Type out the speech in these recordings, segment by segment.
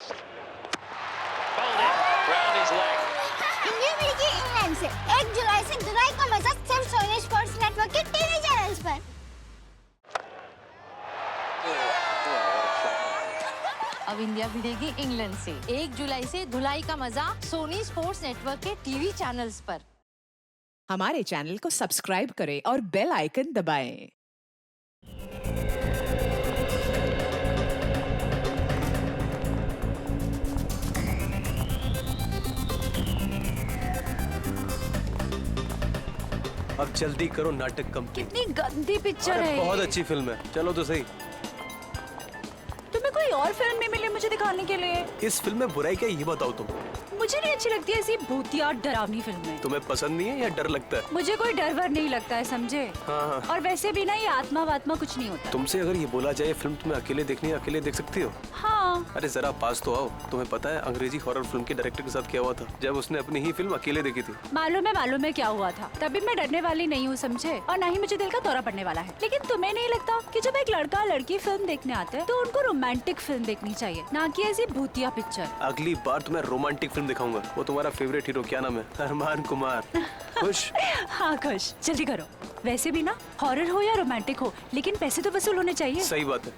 India मिलेगी England से 1 जुलाई से दुलाई का मजा सिर्फ सोनी स्पोर्ट्स नेटवर्क के टीवी चैनल्स पर। अब इंडिया भिड़ेगी इंग्लैंड से 1 जुलाई से धुलाई का मजा सोनी स्पोर्ट्स नेटवर्क के टीवी चैनल्स पर। हमारे चैनल को सब्सक्राइब करें और बेल आइकन दबाएं। अब जल्दी करो, नाटक कम। कितनी गंदी पिक्चर है। बहुत अच्छी फिल्म है, चलो तो सही। तुम्हें कोई और फिल्म नहीं मिली मुझे दिखाने के लिए? इस फिल्म में बुराई क्या है ये बताओ तुम। मुझे नहीं अच्छी लगती ऐसी भूतिया डरावनी फिल्में। तुम्हें पसंद नहीं है या डर लगता है? मुझे कोई डर वर नहीं लगता है, समझे? हाँ। और वैसे भी ना ये आत्मा वात्मा कुछ नहीं होता। तुमसे अगर ये बोला जाए फिल्म तुम्हें अकेले देखनी है, अकेले देख सकती हो? हाँ। अरे जरा पास तो आओ। तुम्हें पता है अंग्रेजी हॉरर फिल्म के डायरेक्टर के साथ क्या हुआ था जब उसने अपनी ही फिल्म अकेले देखी थी? मालूम है क्या हुआ था। तभी मैं डरने वाली नहीं हूँ, समझे? और ना ही मुझे दिल का दौरा पड़ने वाला है। लेकिन तुम्हें नहीं लगता कि जब एक लड़का लड़की फिल्म देखने आते हैं तो उनको रोमांटिक फिल्म देखनी चाहिए, ना कि ऐसी भूतिया पिक्चर? अगली बार तुम्हें रोमांटिक फिल्म दिखाऊंगा। वो तुम्हारा फेवरेट हीरो क्या नाम है? अरमान कुमार। खुश? हाँ खुश। जल्दी करो। वैसे भी ना हॉरर हो या रोमांटिक हो, लेकिन पैसे तो वसूल होने चाहिए। सही बात है।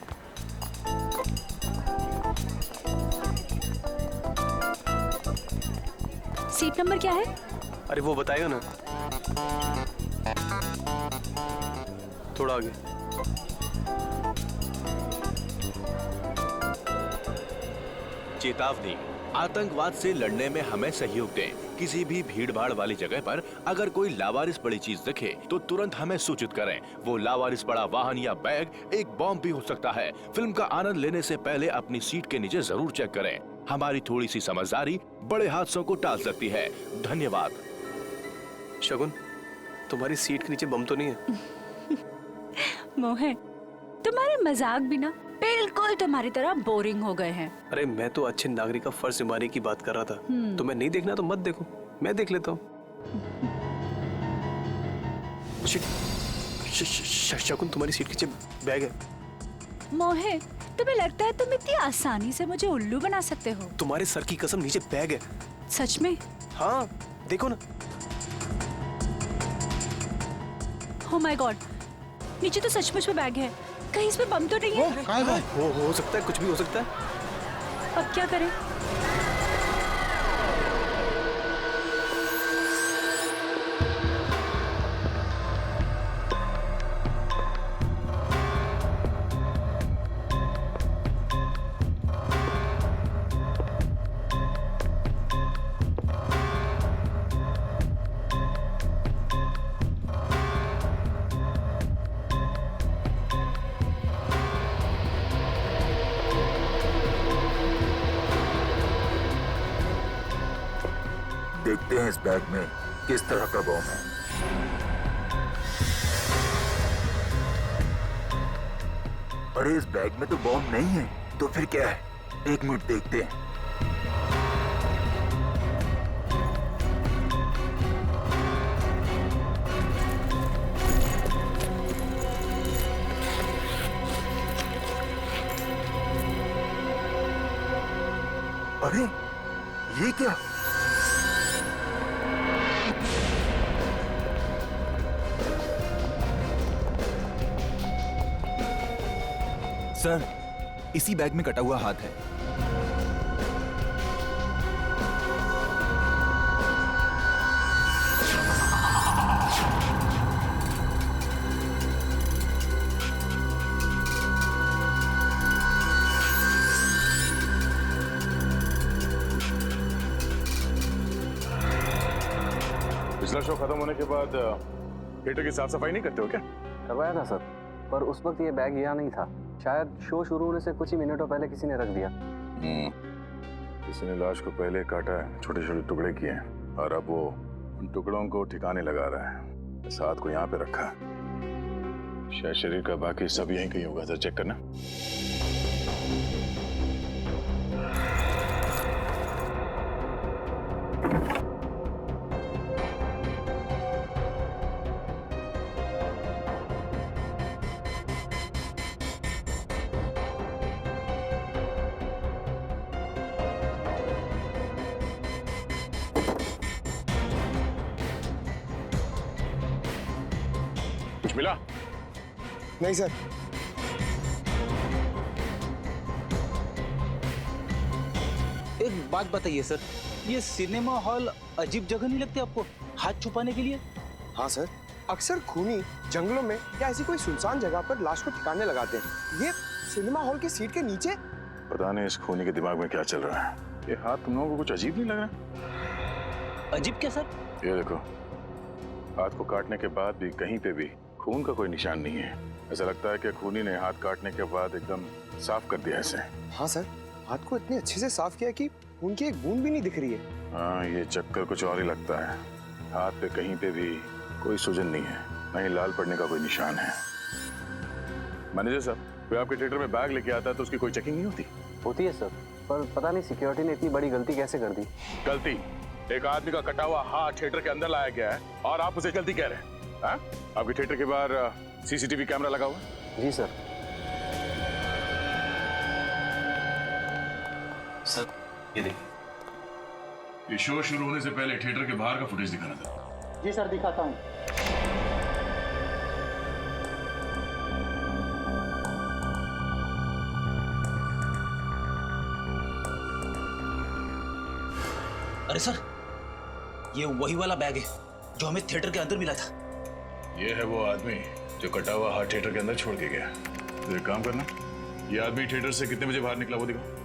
सीट नंबर क्या है? अरे वो बताएगा ना, थोड़ा आगे। चेतावनी, आतंकवाद से लड़ने में हमें सहयोग दें। किसी भी भीड़ भाड़ वाली जगह पर अगर कोई लावारिस बड़ी चीज दिखे तो तुरंत हमें सूचित करें। वो लावारिस बड़ा वाहन या बैग एक बॉम्ब भी हो सकता है। फिल्म का आनंद लेने से पहले अपनी सीट के नीचे जरूर चेक करें। हमारी थोड़ी सी समझदारी बड़े हादसों को टाल सकती है। धन्यवाद। शगुन, तुम्हारी सीट के नीचे बम तो नहीं है? मोहन, तुम्हारे मजाक भी ना बिल्कुल तुम्हारी तरह बोरिंग हो गए हैं। अरे मैं तो अच्छे नागरिक का फर्ज निभाने की बात कर रहा था। तुम्हें नहीं देखना तो मत देखो, मैं देख लेता हूँ। शगुन, तुम्हारी सीट के नीचे बैग है। मोहन, तुम्हें लगता है तुम इतनी आसानी से मुझे उल्लू बना सकते हो? तुम्हारे सर की कसम, नीचे बैग है। सच में? हाँ, देखो ना। Oh my God, नीचे तो सचमुच में बैग है। कहीं इसमें बम तो नहीं है? हो सकता है, कुछ भी हो सकता है। अब क्या करें? देखते हैं इस बैग में किस तरह का बम है। अरे इस बैग में तो बम नहीं है, तो फिर क्या है? 1 मिनट देखते हैं। अरे ये क्या? सर, इसी बैग में कटा हुआ हाथ है। पिछला शो खत्म होने के बाद थिएटर की साफ सफाई नहीं करते हो क्या? करवाया था सर, पर उस वक्त ये बैग यहाँ नहीं था। शायद शो शुरू होने से कुछ ही मिनटों पहले किसी ने रख दिया। किसी ने लाश को पहले काटा है, छोटे छोटे टुकड़े किए हैं और अब वो उन टुकड़ों को ठिकाने लगा रहा है। साथ को यहाँ पे रखा है। शायद शरीर का बाकी सब यहीं कहीं होगा। सर चेक करना। कुछ मिला? नहीं सर। एक बात बताइए सर, ये सिनेमा हॉल अजीब जगह नहीं लगती आपको हाथ छुपाने के लिए? हाँ सर, अक्सर खूनी जंगलों में या ऐसी कोई सुनसान जगह पर लाश को ठिकाने लगाते हैं। ये सिनेमा हॉल के सीट के नीचे। पता नहीं इस खूनी के दिमाग में क्या चल रहा है। ये हाथ तुम लोगों को कुछ अजीब नहीं लग रहा? अजीब क्या सर? ये देखो, हाथ को काटने के बाद भी कहीं पे भी खून का कोई निशान नहीं है। ऐसा लगता है कि खूनी ने हाथ काटने के बाद एकदम साफ कर दिया इसे। हाँ सर, हाथ को इतने अच्छे से साफ किया कि खून की एक बूंद भी नहीं दिख रही है। हाँ, ये चक्कर कुछ और ही लगता है। हाथ पे कहीं पे भी कोई सूजन नहीं है, न ही लाल पड़ने का कोई निशान है। मैनेजर साहब, कोई आपके थिएटर में बैग लेके आता है तो उसकी कोई चेकिंग नहीं होती? होती है सर, पर पता नहीं सिक्योरिटी ने इतनी बड़ी गलती कैसे कर दी। गलती? एक आदमी का कटा हुआ हाथ थिएटर के अंदर लाया गया है और आप उसे गलती कह रहे हैं? हाँ? आपके थिएटर के बाहर सीसीटीवी कैमरा लगा हुआ है? जी सर। सर ये देखिए, ये शो शुरू होने से पहले थिएटर के बाहर का फुटेज दिखाना था। जी सर, दिखाता हूँ। अरे सर, ये वही वाला बैग है जो हमें थिएटर के अंदर मिला था। ये है वो आदमी जो कटा हुआ हाथ थिएटर के अंदर छोड़ के गया। तो एक काम करना, ये आदमी थिएटर से कितने बजे बाहर निकला वो दिखाओ।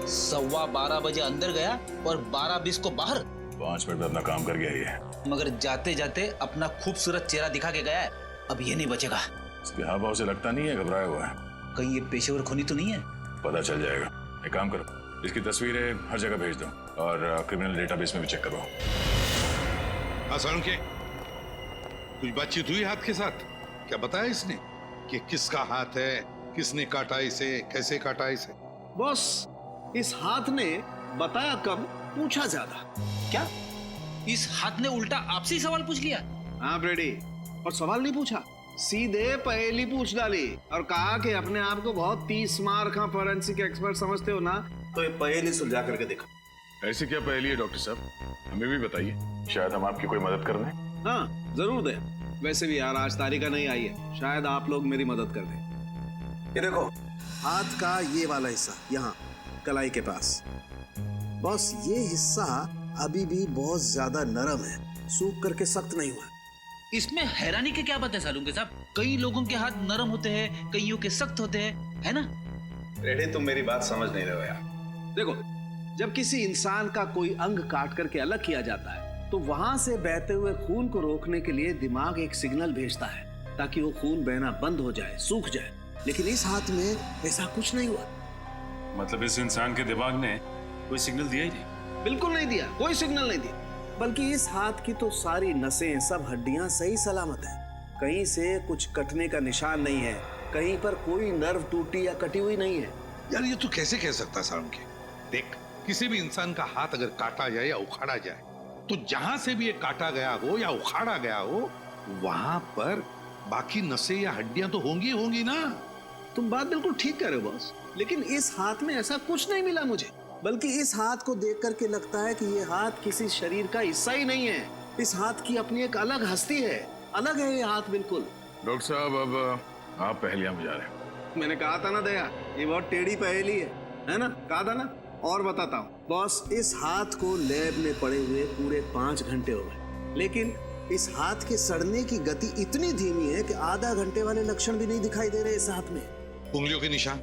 सवा 12 बजे अंदर गया और 12:20 को बाहर। 5 मिनट में अपना काम कर गया ये। मगर जाते जाते अपना खूबसूरत चेहरा दिखा के गया है। अब ये नहीं बचेगा। इसके हाव भाव से लगता नहीं है घबराया हुआ है। कहीं ये पेशेवर खूनी तो नहीं है? पता चल जाएगा। एक काम करो, इसकी तस्वीरें हर जगह भेज दो और क्रिमिनल डेटाबेस में भी चेक करवाओ। आसान के कुछ बातचीत हुई हाथ के साथ? क्या बताया इसने कि किसका हाथ है, किसने काटा इसे, कैसे काटा इसे? बॉस, इस हाथ ने बताया कम, पूछा ज्यादा। क्या इस हाथ ने उल्टा आपसे ही सवाल पूछ लिया? हाँ ब्रेडी, और सवाल नहीं पूछा, सीधे पहेली पूछ डाली और कहा कि अपने आप को बहुत 30 मार का फोरेंसिक एक्सपर्ट समझते हो ना, तो ये पहेली सुलझा करके दिखा। ऐसी क्या पहेली है डॉक्टर साहब, हमें भी बताइए, शायद हम आपकी कोई मदद कर दें। हाँ जरूर दे। वैसे भी यार आज तारीखा नहीं आई है, शायद आप लोग मेरी मदद कर दें। ये देखो, हाथ का ये वाला हिस्सा यहाँ कलाई के पास। बॉस, ये हिस्सा अभी भी बहुत ज्यादा नरम है, सूख करके सख्त नहीं हुआ। इसमें हैरानी की क्या बात है सालून के साहब? कई लोगों के हाथ नरम होते हैं, कईयों के सख्त होते हैं, है ना? रेडी, तुम मेरी बात समझ नहीं रहे हो यार। देखो, जब किसी इंसान का कोई अंग काट करके अलग किया जाता है तो वहां से बहते हुए खून को रोकने के लिए दिमाग एक सिग्नल भेजता है ताकि वो खून बहना बंद हो जाए, सूख जाए। लेकिन इस हाथ में ऐसा कुछ नहीं हुआ। मतलब इस इंसान के दिमाग ने कोई सिग्नल दिया ही नहीं? बिल्कुल नहीं दिया, कोई सिग्नल नहीं दिया। बल्कि इस हाथ की तो सारी नसें, सब हड्डियां सही सलामत है। कहीं से कुछ कटने का निशान नहीं है, कहीं पर कोई नर्व टूटी या कटी हुई नहीं है। यार ये तू कैसे कह सकता सारुण के? देख, किसी भी इंसान का हाथ अगर काटा जाए या उखाड़ा जाए तो जहां से भी ये काटा गया हो या उखाड़ा गया हो वहां पर बाकी नसें या हड्डियां तो होंगी होंगी ना। तुम बात बिल्कुल ठीक कह रहे हो बॉस, लेकिन इस हाथ में ऐसा कुछ नहीं मिला मुझे। बल्कि इस हाथ को देख करके लगता है कि ये हाथ किसी शरीर का हिस्सा ही नहीं है। इस हाथ की अपनी एक अलग हस्ती है, अलग है ये हाथ बिल्कुल। डॉक्टर साहब, अब आप पहेलियां बुझा रहे हैं। मैंने कहा था ना दया, ये बहुत टेढ़ी पहेली है ना? कहा था ना। और बताता हूँ बॉस, इस हाथ को लैब में पड़े हुए पूरे 5 घंटे हो गए, लेकिन इस हाथ के सड़ने की गति इतनी धीमी है कि आधा घंटे वाले लक्षण भी नहीं दिखाई दे रहे इस हाथ में। उंगलियों के निशान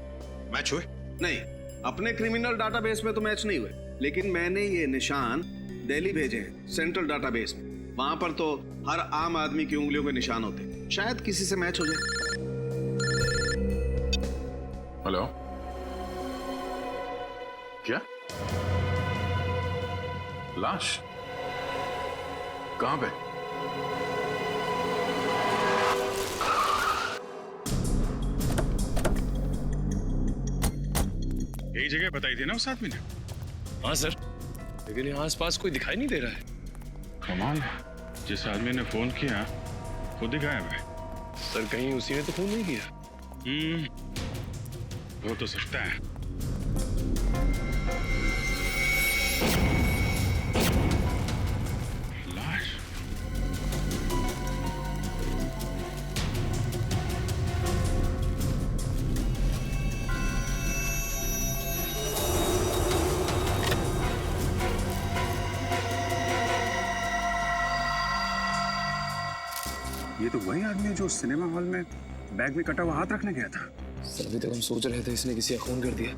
मैच हुए? नहीं, अपने क्रिमिनल डाटाबेस में तो मैच नहीं हुए, लेकिन मैंने ये निशान दिल्ली भेजे हैं सेंट्रल डाटाबेस में। वहां पर तो हर आम आदमी की उंगलियों के निशान होते हैं, शायद किसी से मैच हो जाए। हेलो, क्या लाश कहां पे? यही जगह बताई थी ना उस आदमी ने? हाँ सर, लेकिन यहाँ आसपास कोई दिखाई नहीं दे रहा है। कमाल है, जिस आदमी ने फोन किया खुद ही गायब है। सर कहीं उसी ने तो फोन नहीं किया? हो तो सकता है। ये तो वही आदमी है जो सिनेमा हॉल में बैग में कटा हुआ हाथ रखने गया था। सर अभी तक हम सोच रहे थे इसने किसी का खून कर दिया,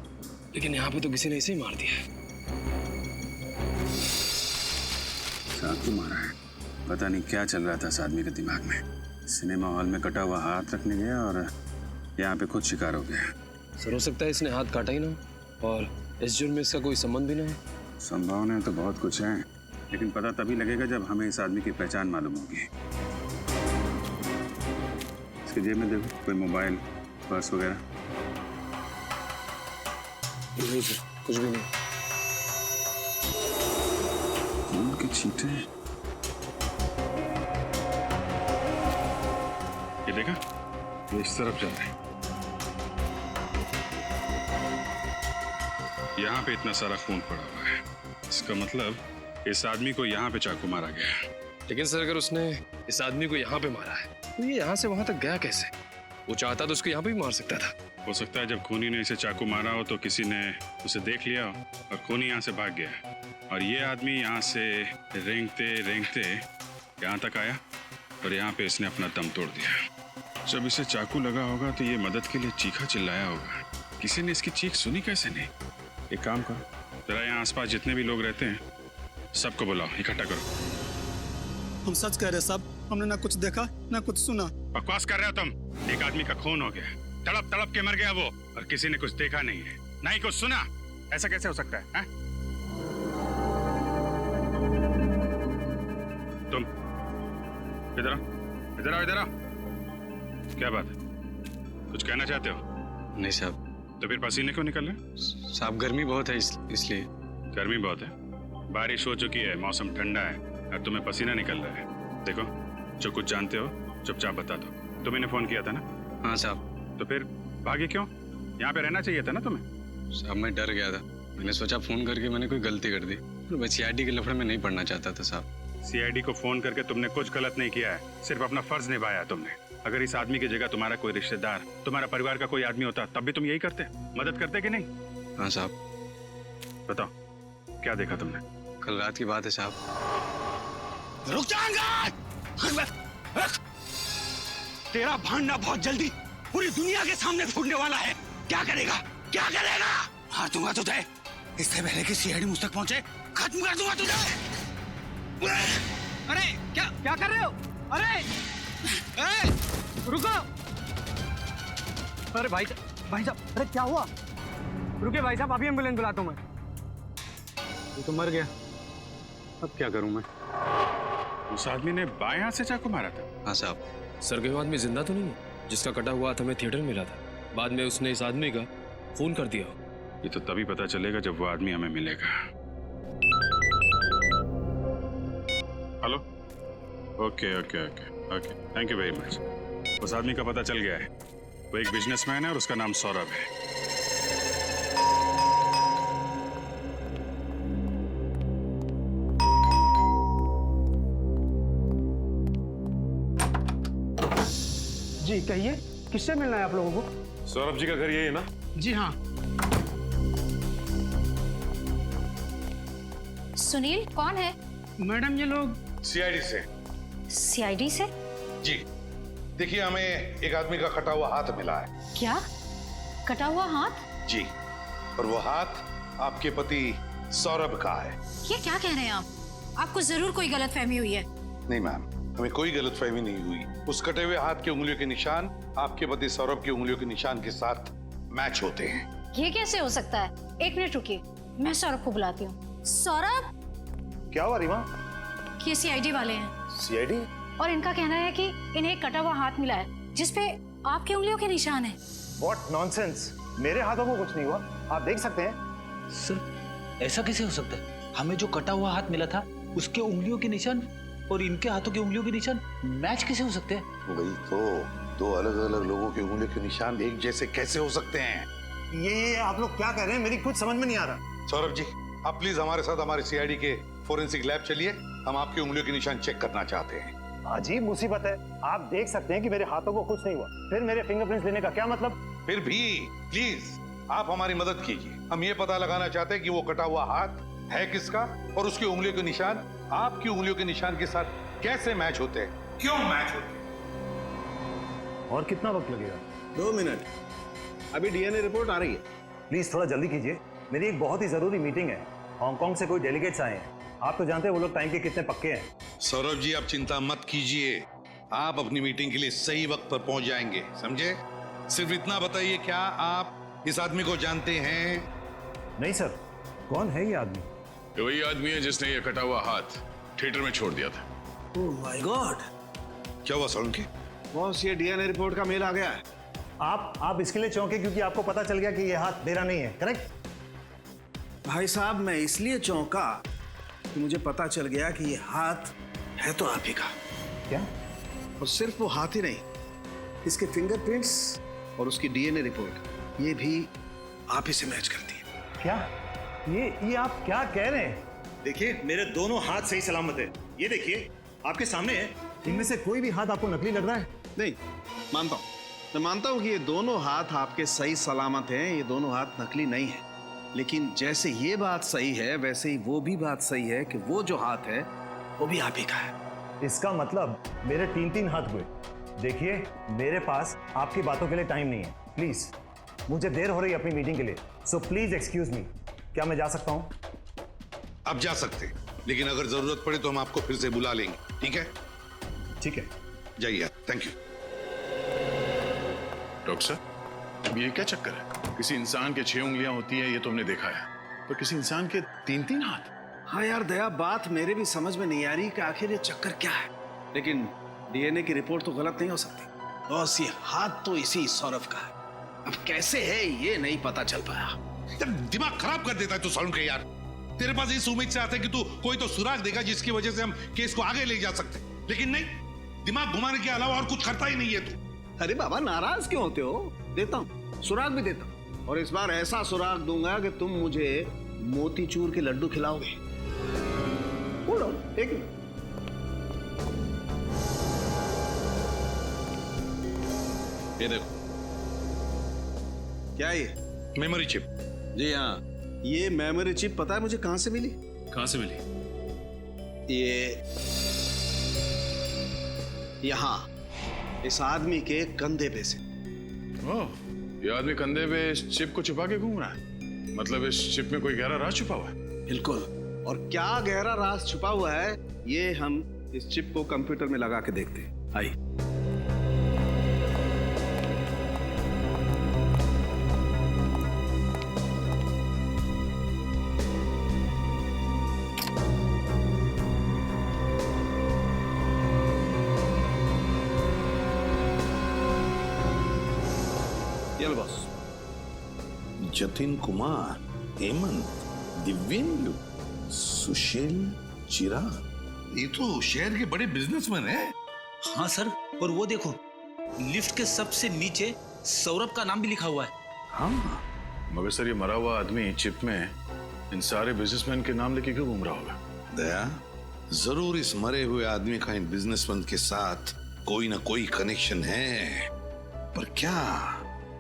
लेकिन यहाँ पे तो किसी ने इसे ही मार दिया है। चाकू मारा है। पता नहीं क्या चल रहा था इस आदमी के दिमाग में। सिनेमा हॉल में कटा हुआ हाथ रखने गया और यहाँ पे खुद शिकार हो गया। सर हो सकता है इसने हाथ काटा ही ना हो और इस जुर्म में इसका कोई संबंध भी ना हो। संभावना तो बहुत कुछ है, लेकिन पता तभी लगेगा जब हमें इस आदमी की पहचान मालूम होगी। इसके जेब में देखो, कोई मोबाइल, पर्स वगैरह? नहीं सर, कुछ भी नहीं। खून के छींटे। ये देखा, ये इस तरफ जा रहे हैं। यहाँ पे इतना सारा खून पड़ा हुआ है, इसका मतलब इस आदमी को यहाँ पे चाकू मारा गया है। लेकिन सर अगर उसने इस आदमी को यहाँ पे मारा है तो ये यहाँ से वहां तक गया कैसे? वो चाहता तो उसको यहाँ पे भी मार सकता था। हो सकता है जब खूनी ने इसे चाकू मारा हो तो किसी ने उसे देख लिया हो और खूनी यहाँ से भाग गया और ये आदमी यहाँ से रेंगते रेंगते यहाँ तक आया और यहाँ पे इसने अपना दम तोड़ दिया। जब इसे चाकू लगा होगा तो ये मदद के लिए चीखा चिल्लाया होगा। किसी ने इसकी चीख सुनी कैसे नहीं? एक काम करो, जरा यहाँ आसपास जितने भी लोग रहते हैं सबको बुलाओ, इकट्ठा करो। हम सच कह रहे साहब, हमने ना कुछ देखा ना कुछ सुना। बकवास कर रहे हो तुम। एक आदमी का खून हो गया, तड़प तड़प के मर गया वो, और किसी ने कुछ देखा नहीं है, ना ही कुछ सुना। ऐसा कैसे हो सकता है? तुम इधर आओ, इधर आओ, इधर आओ। क्या बात है, कुछ कहना चाहते हो? नहीं साहब। तो फिर पसीने क्यों निकल रहे? साहब गर्मी बहुत है इसलिए। गर्मी बहुत है, बारिश हो चुकी है, मौसम ठंडा है और तुम्हें पसीना निकल रहा है। देखो, जो कुछ जानते हो चुपचाप बता दो। तुम्हें फोन किया था ना? हाँ साहब। तो फिर भागे क्यों? यहाँ पे रहना चाहिए था ना तुम्हें। साहब मैं डर गया था, मैंने सोचा फोन करके मैंने कोई गलती कर दी। मैं सीआईडी के लफड़े में नहीं पड़ना चाहता था साहब। सीआईडी को फोन करके तुमने कुछ गलत नहीं किया है, सिर्फ अपना फर्ज निभाया तुमने। अगर इस आदमी की जगह तुम्हारा कोई रिश्तेदार, तुम्हारा परिवार का कोई आदमी होता तब भी तुम यही करते, मदद करते कि नहीं? हाँ साहब। बताओ क्या देखा तुमने? कल रात की बात है साहब। रुक जाएंगे। तेरा भांडा बहुत जल्दी पूरी दुनिया के सामने फूटने वाला है। क्या करेगा, क्या करेगा? मार दूंगा तुझे, इससे पहले कि सीआईडी मुझ तक पहुंचे खत्म कर दूंगा तुझे। अरे क्या क्या कर रहे हो? अरे रुको। अरे भाई साहब, अरे क्या हुआ? रुके भाई साहब, अभी एम्बुलेंस बुलाता हूं मैं। ये तो मर गया, अब क्या करूं मैं? उस आदमी ने बाएं हाथ से चाकू मारा था। हाँ साहब। सर कोई आदमी जिंदा तो नहीं है जिसका कटा हुआ हाथ हमें थिएटर में मिला था? बाद में उसने इस आदमी का खून कर दिया। ये तो तभी पता चलेगा जब वो आदमी हमें मिलेगा। Hello, okay okay okay okay, thank you very much. उस आदमी का पता चल गया है, वो एक बिजनेसमैन है और उसका नाम सौरभ है। जी कहिए, किससे मिलना है आप लोगों को? सौरभ जी का घर यही है ना? जी हाँ। सुनील कौन है? मैडम ये लोग सीआईडी से। सीआईडी से? जी देखिए, हमें एक आदमी का कटा हुआ हाथ मिला है। क्या कटा हुआ हाथ? जी, और वो हाथ आपके पति सौरभ का है। ये क्या कह रहे हैं आप? आपको जरूर कोई गलतफहमी हुई है। नहीं मैम, हमें कोई गलतफहमी नहीं हुई। उस कटे हुए हाथ के उंगलियों के निशान आपके पति सौरभ की उंगलियों के निशान के साथ मैच होते हैं। ये कैसे हो सकता है? एक मिनट रुकिए, मैं सौरभ को बुलाती हूँ। सौरभ, क्या हुआ रीमा? ये सीआईडी वाले हैं। सीआईडी? और इनका कहना है कि इन्हें एक कटा हुआ हाथ मिला है जिसपे आपकी उंगलियों के निशान हैं। What nonsense! मेरे हाथों को कुछ नहीं हुआ, आप देख सकते हैं। सर ऐसा कैसे हो सकता है? हमें जो कटा हुआ हाथ मिला था उसके उंगलियों के निशान और इनके हाथों के उंगलियों के निशान मैच कैसे हो सकते हैं? वही तो, दो अलग अलग लोगों की उंगलियों के निशान एक जैसे कैसे हो सकते हैं? ये आप लोग क्या कह रहे हैं? मेरी कुछ समझ में नहीं आ रहा। सौरभ जी, आप प्लीज हमारे साथ हमारे सीआईडी के फोरेंसिक लैब चलिए, हम आपकी उंगलियों के निशान चेक करना चाहते हैं। अजीब मुसीबत है, आप देख सकते हैं कि मेरे हाथों को कुछ नहीं हुआ, फिर मेरे फिंगरप्रिंट्स लेने का क्या मतलब? फिर भी प्लीज आप हमारी मदद कीजिए, हम ये पता लगाना चाहते हैं कि वो कटा हुआ हाथ है किसका और उसकी उंगलियों के निशान आपकी उंगलियों के निशान के साथ कैसे मैच होते हैं। क्यों मैच होते? और कितना वक्त लगेगा? 2 मिनट, अभी डीएनए रिपोर्ट आ रही है। प्लीज थोड़ा जल्दी कीजिए, मेरी एक बहुत ही जरूरी मीटिंग है। हांगकांग से कोई डेलीगेट्स आए हैं। आप तो जानते हैं वो लोग टाइम के कितने पक्के हैं। सौरभ जी, आप चिंता मत कीजिए, आप अपनी मीटिंग के लिए सही वक्त पर पहुंच जाएंगे, समझे? सिर्फ इतना बताइए, क्या आप इस आदमी को जानते हैं? नहीं सर, कौन है ये आदमी? ये वही आदमी है जिसने ये कटा हुआ हाथ थिएटर में छोड़ दिया था। ओह माय गॉड, क्या हुआ सोलंकी? बॉस, ये डीएनए रिपोर्ट का मेल आ गया है। आप इसके लिए चौंके क्योंकि आपको पता चल गया कि ये हाथ मेरा नहीं है, करेक्ट? भाई साहब, मैं इसलिए चौंका कि मुझे पता चल गया कि ये हाथ है तो आप ही का। क्या? और सिर्फ वो हाथ ही नहीं, इसके फिंगरप्रिंट्स और उसकी डीएनए रिपोर्ट, ये भी आप ही से मैच करती है। क्या? ये आप क्या कह रहे हैं? देखिए, मेरे दोनों हाथ सही सलामत है। ये देखिए, आपके सामने है। इनमें से कोई भी हाथ आपको नकली लग रहा है? नहीं, मानता हूं, मैं मानता हूं कि ये दोनों हाथ आपके सही सलामत हैं, ये दोनों हाथ नकली नहीं है। लेकिन जैसे ये बात सही है, वैसे ही वो भी बात सही है कि वो जो हाथ है वो भी आप ही का है। इसका मतलब मेरे 3 हाथ हुए। देखिए, मेरे पास आपकी बातों के लिए टाइम नहीं है। प्लीज, मुझे देर हो रही है अपनी मीटिंग के लिए, सो प्लीज एक्सक्यूज मी। क्या मैं जा सकता हूं? आप जा सकते, लेकिन अगर जरूरत पड़े तो हम आपको फिर से बुला लेंगे, ठीक है? ठीक है, जाइए। Thank you. डॉक्टर साहब, ये क्या चक्कर है? किसी इंसान के 6 उंगलियां होती है, ये तो हमने देखा है, पर किसी इंसान के 3 हाथ? हाँ यार दया, बात मेरे भी समझ में नहीं आ रही कि आखिर ये चक्कर क्या है। लेकिन डीएनए की रिपोर्ट तो गलत नहीं हो सकती। बॉस, ये हाथ तो इसी सौरभ का है। अब कैसे है ये नहीं पता चल पाया। दिमाग खराब कर देता है तू सौरभ के यार। तेरे पास इस उम्मीद से आता है कि तू कोई तो सुराग देगा जिसकी वजह से हम केस को आगे ले जा सकते, लेकिन नहीं, दिमाग घुमाने के अलावा और कुछ करता ही नहीं है तू। अरे बाबा, नाराज क्यों होते हो? देता हूँ, सुराग भी देता हूँ, और इस बार ऐसा सुराग दूंगा कि तुम मुझे मोतीचूर के लड्डू खिलाओगे। होल्ड ऑन, एक मिनट। ये देखो, क्या ये? Memory chip. जी हाँ, ये मेमोरी चिप पता है मुझे कहां से मिली? कहां से मिली? ये यहां, इस आदमी के कंधे पे से। ओह, ये आदमी कंधे पे इस चिप को छुपा के घूम रहा है। मतलब इस चिप में कोई गहरा राज छुपा हुआ है। बिल्कुल, और क्या गहरा राज छुपा हुआ है ये हम इस चिप को कंप्यूटर में लगा के देखते हैं। आइए। बॉस, जतिन कुमार, हेमंत, दिव्येंदु, सुशील, चिराग, ये तो शहर के बड़े बिजनेसमैन हैं। हाँ सर, और वो देखो, लिफ्ट के सबसे नीचे सौरभ का नाम भी लिखा हुआ है। हाँ, मगर सर ये मरा हुआ आदमी चिप में इन सारे बिजनेसमैन के नाम लेके क्यों घूम रहा होगा? दया, जरूर इस मरे हुए आदमी का इन बिजनेसमैन के साथ कोई ना कोई कनेक्शन है, पर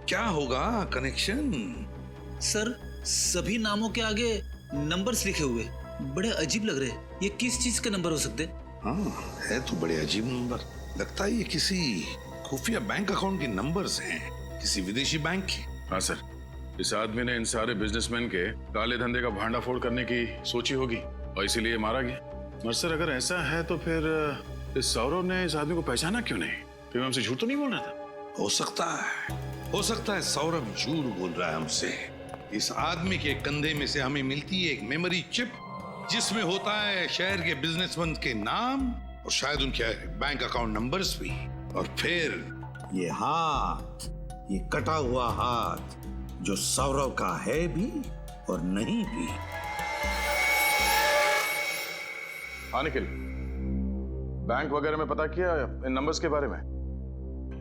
क्या होगा कनेक्शन? सर, सभी नामों के आगे नंबर्स लिखे हुए, बड़े अजीब लग रहे हैं। ये किस चीज के नंबर हो सकते? हाँ, है तो बड़े अजीब नंबर। लगता है ये किसी खुफिया बैंक अकाउंट के नंबर्स हैं, किसी विदेशी बैंक के। हाँ सर, इस आदमी ने इन सारे बिजनेसमैन के काले धंधे का भांडाफोड़ करने की सोची होगी और इसीलिए मारा गया। मगर सर, अगर ऐसा है तो फिर इस सौरभ ने इस आदमी को पहचाना क्यों नहीं? फिर हमसे झूठ तो नहीं बोल रहा था? हो सकता है सौरभ झूठ बोल रहा है हमसे। इस आदमी के कंधे में से हमें मिलती है एक मेमोरी चिप जिसमें होता है शहर के बिजनेसमैन के नाम और शायद उनके बैंक अकाउंट नंबर्स भी। और फिर ये हाथ, ये कटा हुआ हाथ जो सौरभ का है भी और नहीं भी। हाँ निखिल, बैंक वगैरह में पता किया इन नंबर्स के बारे में?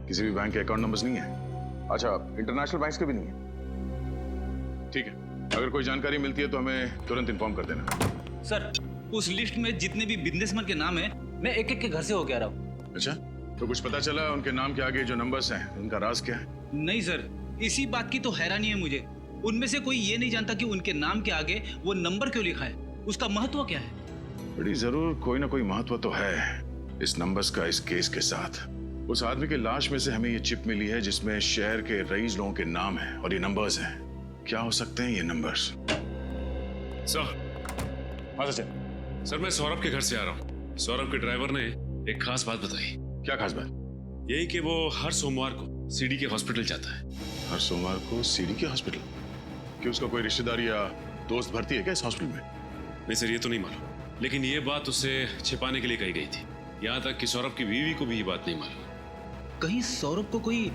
किसी भी बैंक के अकाउंट नंबर्स नहीं है। अच्छा, इंटरनेशनल बैंक्स के भी नहीं है। ठीक है, अगर कोई जानकारी मिलती है तो हमें तुरंत इन्फॉर्म कर देना। सर, उस लिस्ट में जितने भी बिजनेसमैन के नाम हैं, मैं एक एक के घर से होके आ रहा हूँ। अच्छा, तो कुछ पता चला उनके नाम के आगे जो नंबर्स हैं उनका राज क्या है? नहीं सर, इसी बात की तो हैरानी है मुझे। उनमें से कोई ये नहीं जानता कि उनके नाम के आगे वो नंबर क्यों लिखा है, उसका महत्व क्या है। बड़ी जरूर कोई ना कोई महत्व तो है। इस नंबर्स का इस केस के साथ। उस आदमी की लाश में से हमें ये चिप मिली है जिसमें शहर के रईस लोगों के नाम हैं और ये नंबर्स हैं। क्या हो सकते हैं ये नंबर्स? सर। हाँ सचिन। सर मैं सौरभ के घर से आ रहा हूँ। सौरभ के ड्राइवर ने एक खास बात बताई। क्या खास बात? यही कि वो हर सोमवार को सीडी के हॉस्पिटल जाता है। हर सोमवार को सीडी के हॉस्पिटल? कि उसका कोई रिश्तेदार या दोस्त भर्ती है क्या इस हॉस्पिटल में? नहीं सर, ये तो नहीं मालूम, लेकिन ये बात उसे छिपाने के लिए कही गई थी। यहाँ तक कि सौरभ की बीवी को भी ये बात नहीं मालूम। कहीं सौरभ को कोई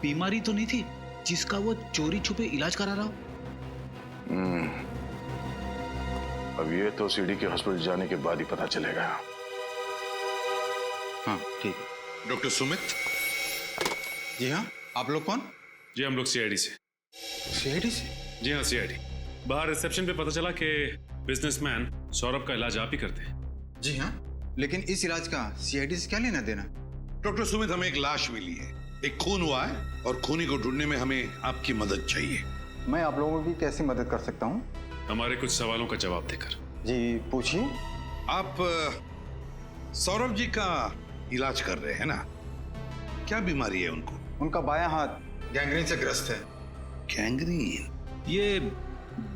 बीमारी तो नहीं थी जिसका वो चोरी छुपे इलाज करा रहा हो? अब ये तो सीडी के हॉस्पिटल जाने के बाद ही पता चलेगा। हाँ ठीक है। डॉक्टर सुमित। जी हाँ, आप लोग कौन? जी हम लोग सीआईडी से। सीआईडी से? जी हाँ सीआईडी। बाहर रिसेप्शन पे पता चला कि बिजनेसमैन सौरभ का इलाज आप ही करते हैं। जी हाँ, लेकिन इस इलाज का सीआईडी से क्या लेना देना? डॉक्टर सुमित, हमें एक लाश मिली है, एक खून हुआ है और खूनी को ढूंढने में हमें आपकी मदद चाहिए। मैं आप लोगों की कैसी मदद कर सकता हूँ? हमारे कुछ सवालों का जवाब देकर। जी पूछिए। आप सौरभ जी का इलाज कर रहे हैं ना? क्या बीमारी है उनको? उनका बायां हाथ गैंग्रीन से ग्रस्त है। गैंग्रीन? ये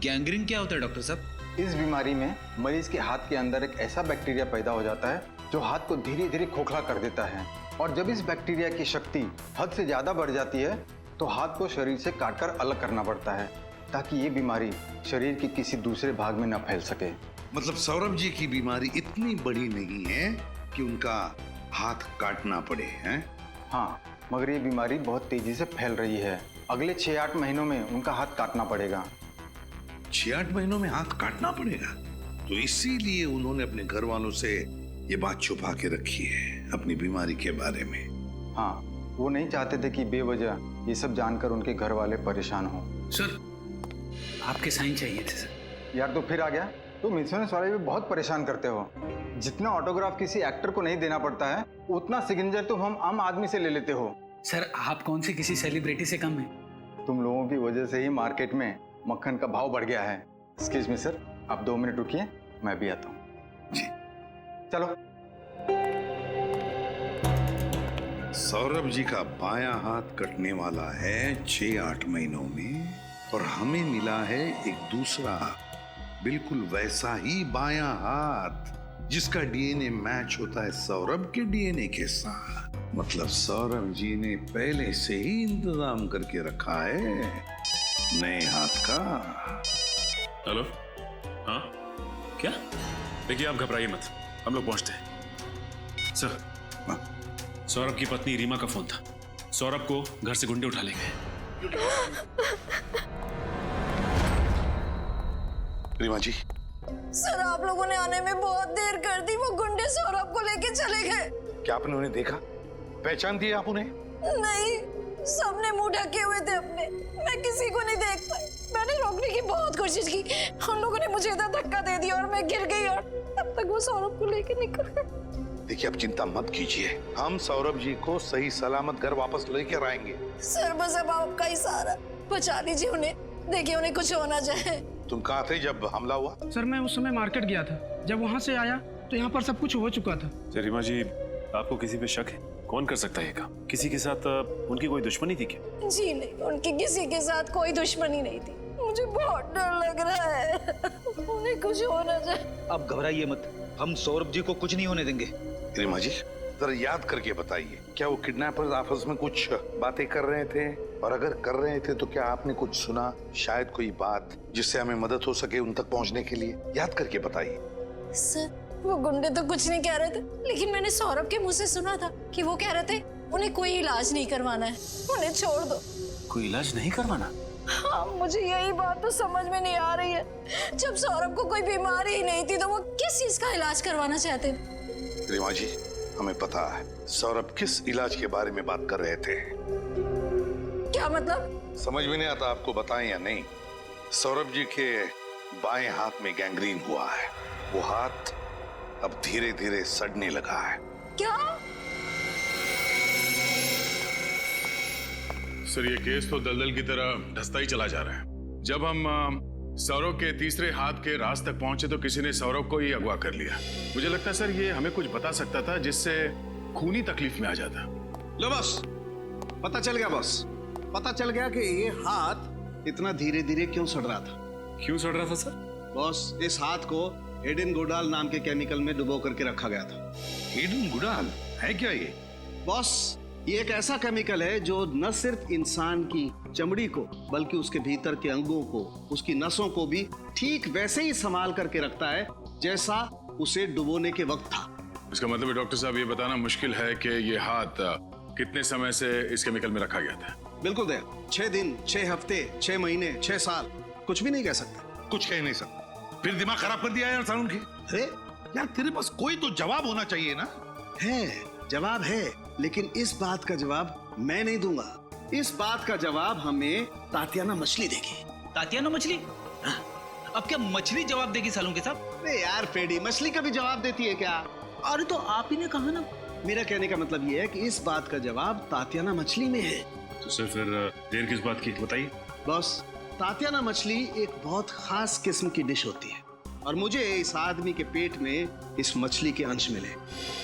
गैंग्रीन क्या होता है डॉक्टर साहब? इस बीमारी में मरीज के हाथ के अंदर एक ऐसा बैक्टीरिया पैदा हो जाता है जो हाथ को धीरे धीरे खोखला कर देता है, और जब इस बैक्टीरिया की शक्ति हद से ज्यादा बढ़ जाती है तो हाथ को शरीर से काटकर अलग करना पड़ता है ताकि ये बीमारी शरीर के किसी दूसरे भाग में न फैल सके। मतलब सौरभ जी की बीमारी इतनी बड़ी नहीं है कि उनका हाथ काटना पड़े, हैं? हाँ, मगर ये बीमारी बहुत तेजी से फैल रही है। अगले 6-8 महीनों में उनका हाथ काटना पड़ेगा। 6-8 महीनों में हाथ काटना पड़ेगा? तो इसीलिए उन्होंने अपने घर वालों से ये बात छुपा के रखी है अपनी बीमारी के बारे में। हाँ, वो नहीं चाहते थे कि बेवजह ये सब जानकर उनके घर वाले परेशान हो। सर आपके साइन चाहिए थे सर। यार तो फिर आ गया। तुम इंश्योरेंस वाले भी बहुत परेशान करते हो। जितना ऑटोग्राफ किसी एक्टर को नहीं देना पड़ता है उतना सिग्नेचर तुम हम आम आदमी से ले लेते हो। सर आप कौन से किसी सेलिब्रिटी से कम है? तुम लोगों की वजह से ही मार्केट में मक्खन का भाव बढ़ गया है। एक्सक्यूज मी सर, आप 2 मिनट रुकिए, मैं भी आता हूँ। जी चलो। सौरभ जी का बायां हाथ कटने वाला है 6-8 महीनों में, और हमें मिला है एक दूसरा बिल्कुल वैसा ही बायां हाथ जिसका डीएनए मैच होता है सौरभ के डीएनए के साथ। मतलब सौरभ जी ने पहले से ही इंतजाम करके रखा है नए हाथ का। हेलो। हाँ क्या? देखिए आप घबराइए मत, हम लोग पहुंचते हैं। सर सौरभ की पत्नी रीमा का फोन था। सौरभ को घर से गुंडे उठा ले गए। रीमा जी। सर आप लोगों ने आने में बहुत देर कर दी। वो गुंडे सौरभ को लेके चले गए। क्या आपने उन्हें देखा? पहचान दिया आप उन्हें? नहीं, सबने मुंह ढके हुए थे अपने। मैं किसी को नहीं देख पाई। मैंने रोकने की बहुत कोशिश की, उन लोगों ने मुझे इधर धक्का दे दिया और मैं गिर गई, और तब तक वो सौरभ को लेके निकल गए। देखिए आप चिंता मत कीजिए, हम सौरभ जी को सही सलामत घर वापस लेकर आएंगे। सर बस अब आपका ही सहारा, बचा लीजिए उन्हें। देखिए उन्हें कुछ हो ना जाए। तुम कहाँ थे जब हमला हुआ? सर मैं उस समय मार्केट गया था। जब वहाँ से आया तो यहाँ पर सब कुछ हो चुका था। रीमा जी आपको किसी पे शक है? कौन कर सकता है ये काम? किसी के साथ उनकी कोई दुश्मनी थी क्या? जी नहीं, उनकी किसी के साथ कोई दुश्मनी नहीं थी। मुझे बहुत डर लग रहा है, उन्हें कुछ हो ना जाए। अब घबराइए मत, हम सौरभ जी को कुछ नहीं होने देंगे। रीमा जी जरा याद करके बताइए, क्या वो किडनैपर्स आपस में कुछ बातें कर रहे थे? और अगर कर रहे थे तो क्या आपने कुछ सुना? शायद कोई बात जिससे हमें मदद हो सके उन तक पहुंचने के लिए। याद करके बताइए। सर वो गुंडे तो कुछ नहीं कह रहे थे, लेकिन मैंने सौरभ के मुंह से सुना था कि वो कह रहे थे उन्हें कोई इलाज नहीं करवाना है, उन्हें छोड़ दो। कोई इलाज नहीं करवाना? हाँ, मुझे यही बात तो समझ में नहीं आ रही है। जब सौरभ को कोई बीमारी ही नहीं थी तो वो किस चीज का इलाज करवाना चाहते थे? रीमा जी हमें पता है सौरभ किस इलाज के बारे में बात कर रहे थे। क्या मतलब? समझ में नहीं आता आपको बताएं या नहीं? सौरभ जी के बाएं हाथ में गैंग्रीन हुआ है। वो हाथ अब धीरे धीरे सड़ने लगा है। क्या? सर ये केस तो दलदल की तरह धंसता ही चला जा रहा है। जब हम सौरव के तीसरे हाथ के राज तक पहुंचे तो किसी ने सौरव को ही अगवा कर लिया। मुझे लगता है सर ये हमें कुछ बता सकता था जिससे खूनी तकलीफ में आ जाता। लो बस, पता चल गया बस। पता चल गया कि ये हाथ इतना धीरे धीरे क्यों सड़ रहा था। क्यों सड़ रहा था सर? बॉस, इस हाथ को एडेन गुडाल नाम के केमिकल में डुबो करके रखा गया था। एडेन गुडाल है क्या ये? बॉस, ये एक ऐसा केमिकल है जो न सिर्फ इंसान की चमड़ी को बल्कि उसके भीतर के अंगों को, उसकी नसों को भी ठीक वैसे ही संभाल करके रखता है जैसा उसे डुबोने के वक्त था। इसका मतलब है डॉक्टर साहब ये बताना मुश्किल है कि ये हाथ कितने समय से इस केमिकल में रखा गया था। बिल्कुल दया, 6 दिन, 6 हफ्ते, 6 महीने, 6 साल, कुछ भी नहीं कह सकते। कुछ कह नहीं सकता। फिर दिमाग खराब कर दिया यार सारुण की। अरे यार, तेरे पास कोई तो जवाब होना चाहिए ना। है, जवाब है, लेकिन इस बात का जवाब मैं नहीं दूंगा। इस बात का जवाब हमें तातियाना मछली देगी। तातियाना मछली? अब क्या मछली जवाब देगी सालुंके साहब? अरे यार पेडी, मछली कभी जवाब देती है क्या? अरे तो आप ही ने कहा ना। मेरा कहने का मतलब ये है कि इस बात का जवाब तातियाना मछली में है। तो सर फिर देर किस बात की, बताइए। बॉस, तातियाना मछली एक बहुत खास किस्म की डिश होती है और मुझे इस आदमी के पेट में इस मछली के अंश मिले।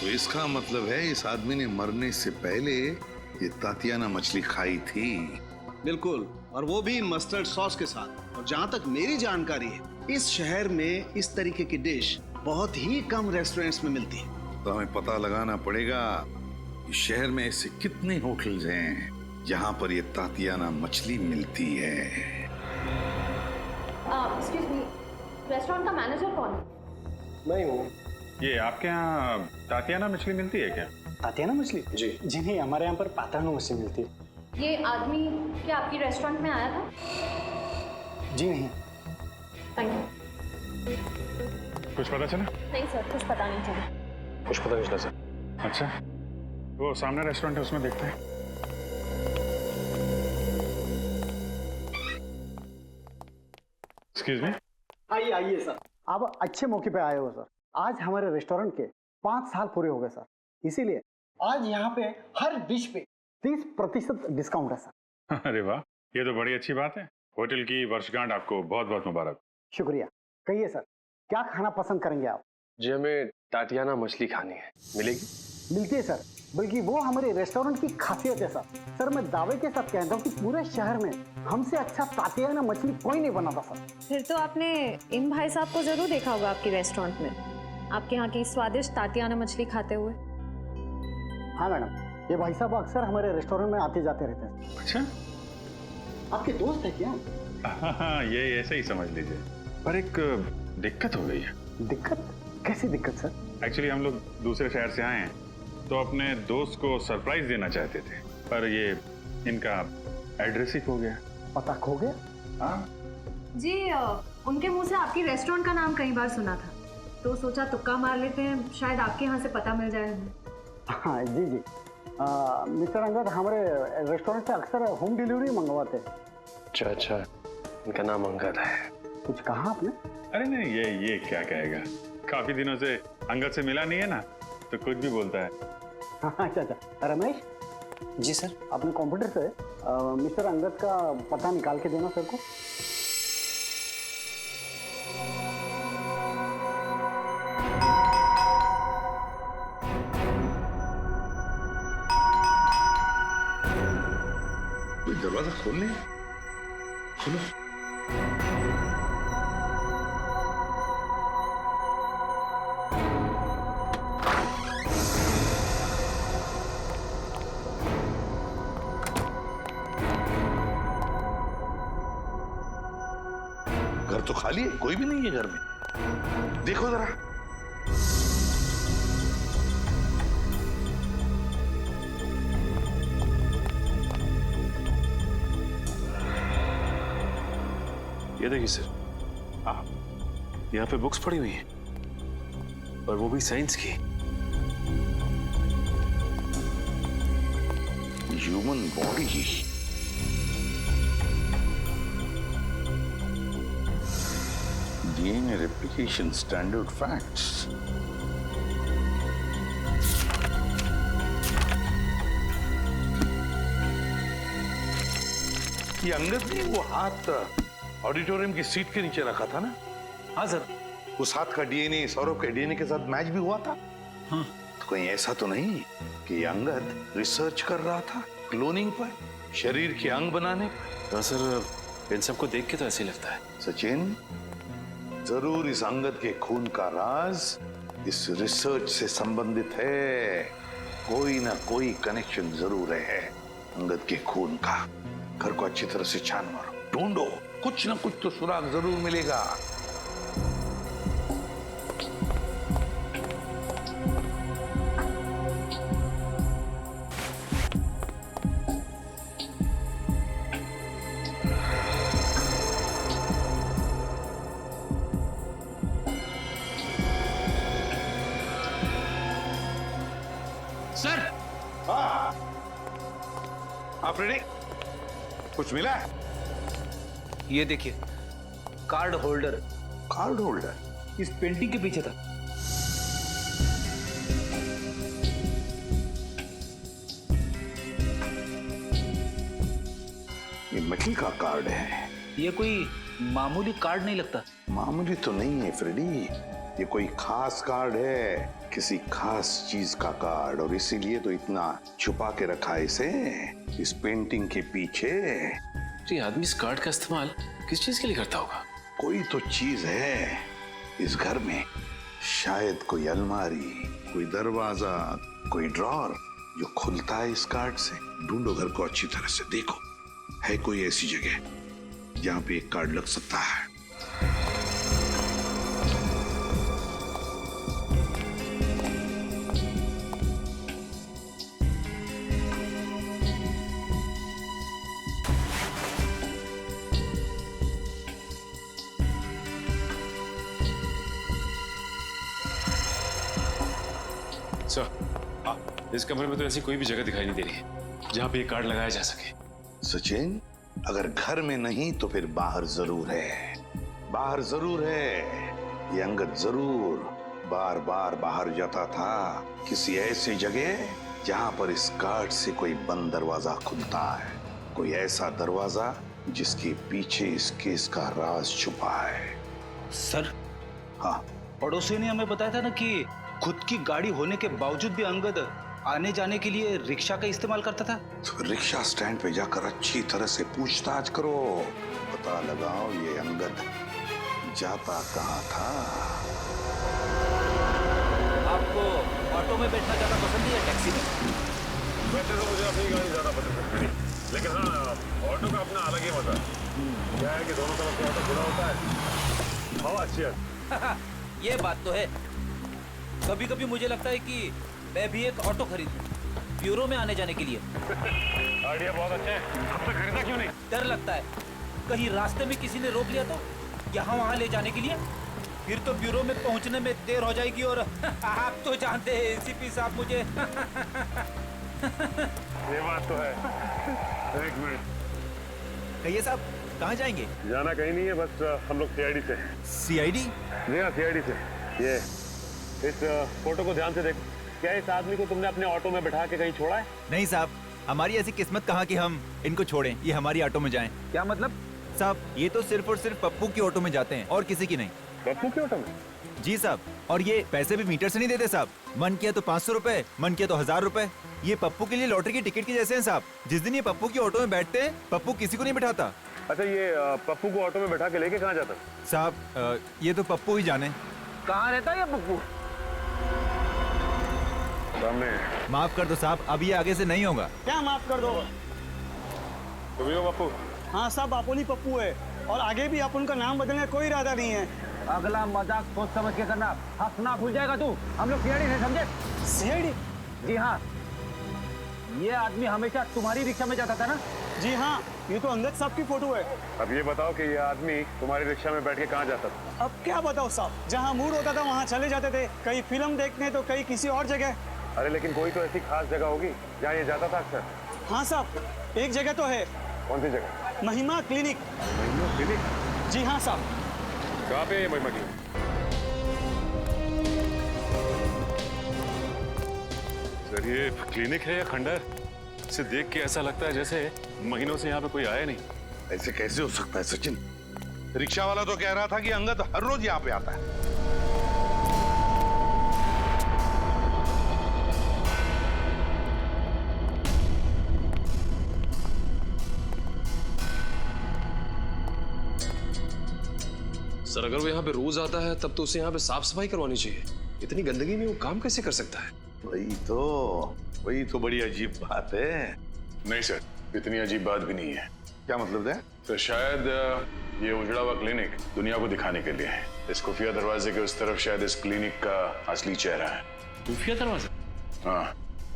तो इसका मतलब है इस आदमी ने मरने से पहले ये तातियाना मछली खाई थी। बिल्कुल, और वो भी मस्टर्ड सॉस के साथ। और जहाँ तक मेरी जानकारी है, इस शहर में इस तरीके की डिश बहुत ही कम रेस्टोरेंट्स में मिलती है। तो हमें पता लगाना पड़ेगा कि शहर में ऐसे कितने होटल्स हैं जहाँ पर ये तातियाना मछली मिलती है। एक्सक्यूज मी, रेस्टोरेंट का मैनेजर कौन है? मैं हूँ। ये आपके यहाँ तातियाना मछली मिलती है क्या? तातियाना मछली? जी जी नहीं, हमारे यहाँ पर पात्राना मछली मिलती है। ये आदमी क्या आपकी रेस्टोरेंट में आया था? जी नहीं। Thank you. कुछ पता चला? नहीं सर, कुछ पता नहीं चला। कुछ पता नहीं चला सर। अच्छा, वो सामने रेस्टोरेंट है, उसमें देखते हैं। Excuse me. आइए आइए सर, आप अच्छे मौके पे आए हो सर। आज हमारे रेस्टोरेंट के 5 साल पूरे हो गए सर, इसीलिए आज यहाँ पे हर डिश पे 30% डिस्काउंट है सर। अरे वाह, ये तो बड़ी अच्छी बात है। होटल की वर्षगांठ आपको बहुत बहुत मुबारक। शुक्रिया। कहिए सर, क्या खाना पसंद करेंगे आप? जी, हमें तातियाना मछली खानी है। मिलेगी? मिलती है सर, बल्कि वो हमारे रेस्टोरेंट की खासियत है सर। सर मैं दावे के साथ कहता हूँ कि पूरे शहर में हमसे अच्छा तातियाना मछली कोई नहीं बनाता सर। फिर तो आपने इन भाई साहब को जरूर देखा होगा आपके रेस्टोरेंट में, आपके यहाँ की स्वादिष्ट तातियाना मछली खाते हुए। हाँ मैडम, ये भाई साहब अक्सर हमारे रेस्टोरेंट में आते जाते रहते हैं। अच्छा, आपके दोस्त है क्या? हाँ, ये ऐसे ही समझ लीजिए। पर एक दिक्कत हो गई है। दिक्कत? कैसी दिक्कत सर? एक्चुअली हम लोग दूसरे शहर से आए हैं तो अपने दोस्त को सरप्राइज देना चाहते थे, पर ये इनका एड्रेस ही खो गया। पता खो गया? हाँ जी, उनके मुंह से आपकी रेस्टोरेंट का नाम कई बार सुना था, तो सोचा तुक्का मार लेते हैं, शायद आपके यहाँ से पता मिल जाए हमें। हाँ जी जी, मिस्टर अंगद हमारे रेस्टोरेंट से अक्सर होम डिलीवरी मंगवाते हैं। अच्छा अच्छा, इनका नाम अंगद है। कुछ कहा आपने? अरे नहीं, ये क्या कहेगा, काफी दिनों से अंगद से मिला नहीं है ना, तो कुछ भी बोलता है। अच्छा अच्छा, रमेश जी सर, अपने कंप्यूटर से मिस्टर अंगद का पता निकाल के देना सर को। दरवाजा खोलने, खोलो। घर तो खाली है, कोई भी नहीं है घर में। देखो जरा। ये देखिए सर, आप यहाँ पे बुक्स पड़ी हुई हैं, और वो भी साइंस की। Human body, DNA replication standard facts. ये अंगद नहीं, वो हाथ ऑडिटोरियम की सीट के नीचे रखा था ना? हाँ सर। उस हाथ का डीएनए सौरभ के डीएनए के साथ मैच भी हुआ था। हाँ। तो कहीं ऐसा तो नहीं कि अंगद रिसर्च कर रहा था क्लोनिंग पर, शरीर के अंग बनाने पर? हाँ सर, इन सबको देख के तो ऐसे ही लगता है। सचिन, जरूर इस अंगद के खून का राज इस रिसर्च से संबंधित है। कोई ना कोई कनेक्शन जरूर है अंगद के खून का। घर को अच्छी तरह से छान मारो, ढूंढो, कुछ ना कुछ तो सुराग जरूर मिलेगा। सर, आप रेडी? कुछ मिला है? ये देखिए, कार्ड होल्डर। कार्ड होल्डर इस पेंटिंग के पीछे था। ये मेटल का कार्ड है। ये कोई मामूली कार्ड नहीं लगता। मामूली तो नहीं है फ्रेडी, ये कोई खास कार्ड है, किसी खास चीज का कार्ड, और इसीलिए तो इतना छुपा के रखा है इसे इस पेंटिंग के पीछे। ये आदमी इस कार्ड का इस्तेमाल किस चीज के लिए करता होगा? कोई तो चीज है इस घर में, शायद कोई अलमारी, कोई दरवाजा, कोई ड्रॉर जो खुलता है इस कार्ड से। ढूंढो घर को अच्छी तरह से, देखो है कोई ऐसी जगह जहां पे एक कार्ड लग सकता है। सर, इस कमरे में तो ऐसी कोई भी जगह दिखाई नहीं दे रही है जहां पे ये कार्ड लगाया जा सके। सचिन, अगर घर में नहीं तो फिर बाहर जरूर है, बाहर जरूर है। ये अंगद जरूर बार बार बाहर जाता था, किसी ऐसी जगह जहां पर इस कार्ड से कोई बंद दरवाजा खुलता है, कोई ऐसा दरवाजा जिसके पीछे इस केस का राज छुपा है। सर, हाँ, पड़ोसियों ने हमें बताया था ना कि खुद की गाड़ी होने के बावजूद भी अंगद आने जाने के लिए रिक्शा का इस्तेमाल करता था। तो रिक्शा स्टैंड पे जाकर अच्छी तरह से पूछताछ करो, पता लगाओ ये अंगद जाता कहाँ था। आपको ऑटो में बैठना ज्यादा पसंद है या टैक्सी में? वैसे तो मुझे अपनी गाड़ी ज्यादा पसंद है, लेकिन हाँ, ऑटो का अपना अलग ही मजा है। क्या है कि दोनों तरफ से ऑटो खुला होता है, हवा अच्छी है। ये बात तो है। कभी कभी मुझे लगता है कि मैं भी एक ऑटो खरीदूं, ब्यूरो में आने जाने के लिए। आइडिया बहुत अच्छा है, अब तक खरीदा क्यों नहीं? डर लगता है कहीं रास्ते में किसी ने रोक लिया तो, यहाँ वहाँ ले जाने के लिए, फिर तो ब्यूरो में पहुँचने में देर हो जाएगी। और आप तो जानते हैं एसीपी साहब मुझे। ये बात तो है। एक मिनट, कहिए साहब, कहाँ जाएंगे? जाना कहीं नहीं है, बस हम लोग सीआईडी से। सीआईडी? जी हाँ, सीआईडी से। ये इस फोटो को ध्यान से देखो। क्या इस आदमी को तुमने अपने ऑटो में बैठा के कहीं छोड़ा है? नहीं साहब, हमारी ऐसी किस्मत कहाँ कि हम इनको छोड़ें, ये हमारी ऑटो में जाएं। क्या मतलब? साहब, ये तो सिर्फ और सिर्फ पप्पू की ऑटो में जाते हैं और किसी की नहीं। पप्पू की ऑटो में? जी साहब, और ये पैसे भी मीटर से नहीं देते साहब। मन किया तो 500 रुपए, मन किया तो 1000 रुपए। ये पप्पू के लिए लॉटरी की टिकट के जैसे हैं साहब। जिस दिन ये पप्पू की ऑटो में बैठते हैं, पप्पू किसी को नहीं बैठाता। अच्छा, ये पप्पू को ऑटो में बैठा के लेके कहाँ जाता? साहब, ये तो पप्पू ही जाने। कहाँ रहता है ये पप्पू? सामने। माफ कर दो साहब, अब ये आगे से नहीं होगा। क्या माफ कर दो? तुम ही हो पप्पू? हाँ साहब, अपुन ही पप्पू है, और आगे भी अपुन का नाम बदलने का कोई इरादा नहीं है। अगला मजाक सोच समझ के करना, हंसना भूल जाएगा तू। हम लोग सीआईडी से, समझे? सीआईडी? जी हाँ, ये आदमी हमेशा तुम्हारी रिक्शा में जाता था ना? जी हाँ, ये तो अंगद साहब की फोटो है। अब ये बताओ कि ये आदमी तुम्हारी रिक्शा में बैठ के कहाँ जाता था? अब क्या बताओ साहब, जहाँ मूड होता था वहाँ चले जाते थे, कहीं फिल्म देखने तो कहीं किसी और जगह। अरे लेकिन कोई तो ऐसी खास जगह होगी जहाँ ये जाता था अक्सर। हाँ साहब, एक जगह तो है। कौन सी जगह? महिमा क्लिनिक। महिमा क्लिनिक? जी हाँ साहब। कहाँ पे है महिमा क्लिनिक? सर, ये क्लिनिक है या खंडर? इसे देख के ऐसा लगता है जैसे महीनों से यहाँ पे कोई आया नहीं। ऐसे कैसे हो सकता है सचिन? रिक्शा वाला तो कह रहा था कि अंगद हर रोज यहाँ पे आता है। सर अगर वो यहाँ पे रोज आता है तब तो उसे यहाँ पे साफ सफाई करवानी चाहिए। इतनी गंदगी में वो काम कैसे कर सकता है? वही तो बड़ी अजीब बात है। नहीं सर, इतनी अजीब बात भी नहीं है। क्या मतलब है? तो शायद ये उजड़ा हुआ क्लिनिक दुनिया को दिखाने के लिए है। इस खुफिया दरवाजे के उस तरफ शायद इस क्लिनिक का असली चेहरा है। खुफिया दरवाजा? हाँ,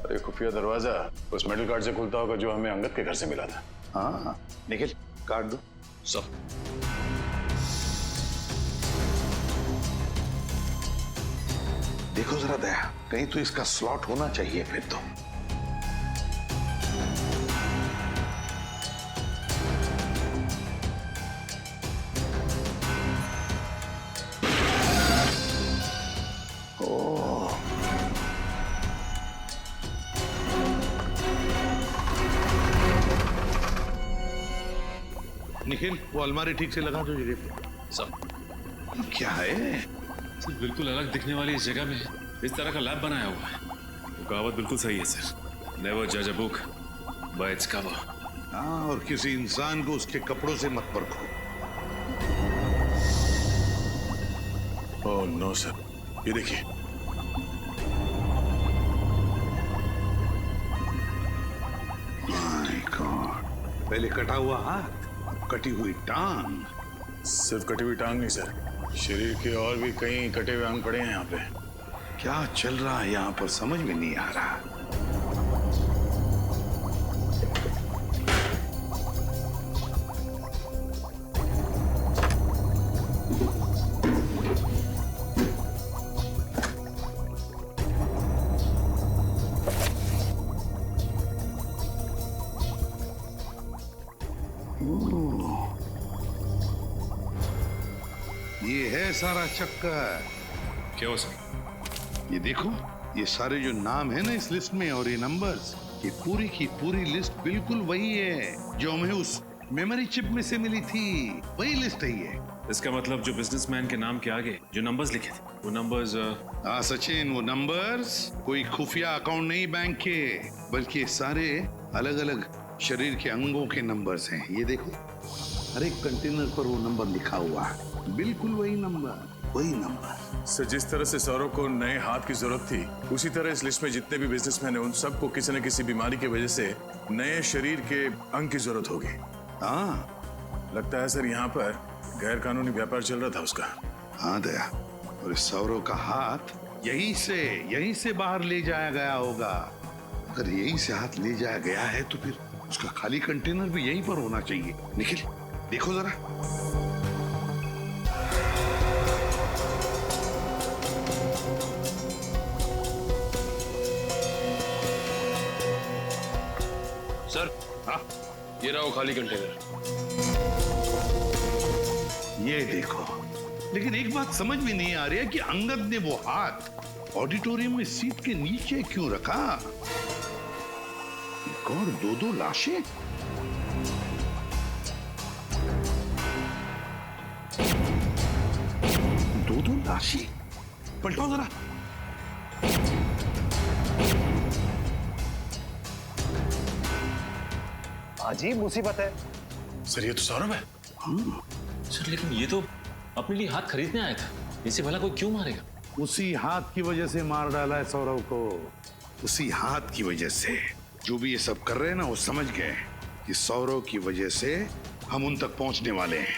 और ये खुफिया दरवाजा उस मेटल कार्ड से खुलता होगा जो हमें अंगद के घर से मिला था। हाँ, निखिल कार्ड दो। सर देखो जरा दया, कहीं तो इसका स्लॉट होना चाहिए फिर तो। निखिल, वो अलमारी ठीक से लगा दो जगह पे। सर क्या है? सर बिल्कुल अलग दिखने वाली इस जगह में इस तरह का लैब बनाया हुआ है। वो कहावत बिल्कुल सही है सर, नेवर जज a book by its cover. हाँ, और किसी इंसान को उसके कपड़ों से मत परखो। ओह नो सर, ये देखिए। माय गॉड, पहले कटा हुआ हाथ, कटी हुई टांग। सिर्फ कटी हुई टांग नहीं सर, शरीर के और भी कई कटे हुए अंग पड़े हैं यहाँ पे। क्या चल रहा है यहाँ पर समझ में नहीं आ रहा। ये है सारा चक्कर। क्या हो सर? ये देखो, ये सारे जो नाम है ना इस लिस्ट में और ये नंबर्स, ये पूरी की पूरी लिस्ट बिल्कुल वही है जो हमें उस मेमोरी चिप में से मिली थी। वही लिस्ट है ये। इसका मतलब जो बिजनेसमैन के नाम के आगे जो नंबर्स लिखे थे वो नंबर्स। हाँ सचिन, वो नंबर्स कोई खुफिया अकाउंट नहीं बैंक के, बल्कि सारे अलग अलग शरीर के अंगों के नंबर्स हैं। ये देखो, हर एक कंटेनर पर वो नंबर लिखा हुआ है। बिल्कुल वही नंबर, वही नंबर। सर जिस तरह से सौरव को नए हाथ की जरूरत थी, उसी तरह इस लिस्ट में जितने भी बिजनेसमैन हैं उन सबको किसी न किसी बीमारी की वजह से नए शरीर के अंग की जरूरत होगी। हाँ, लगता है सर यहाँ पर गैर कानूनी व्यापार चल रहा था उसका। हाँ दया, और इस सौरव का हाथ यहीं से बाहर ले जाया गया होगा। अगर यहीं से हाथ ले जाया गया है तो फिर उसका खाली कंटेनर भी यहीं पर होना चाहिए। निखिल देखो जरा। सर हाँ, ये रहा वो खाली कंटेनर। ये देखो, लेकिन एक बात समझ में नहीं आ रही है कि अंगद ने वो हाथ ऑडिटोरियम में सीट के नीचे क्यों रखा? एक और दो लाशें। दो लाशें, पलटाओ जरा। अजीब मुसीबत है। सर ये तो सौरभ है। सर लेकिन ये तो अपने लिए हाथ खरीदने आया था, इसे भला कोई क्यों मारेगा? उसी हाथ की वजह से मार डाला है सौरव को। उसी हाथ की वजह से। जो भी ये सब कर रहे हैं ना, वो समझ गए कि सौरव की वजह से हम उन तक पहुंचने वाले हैं।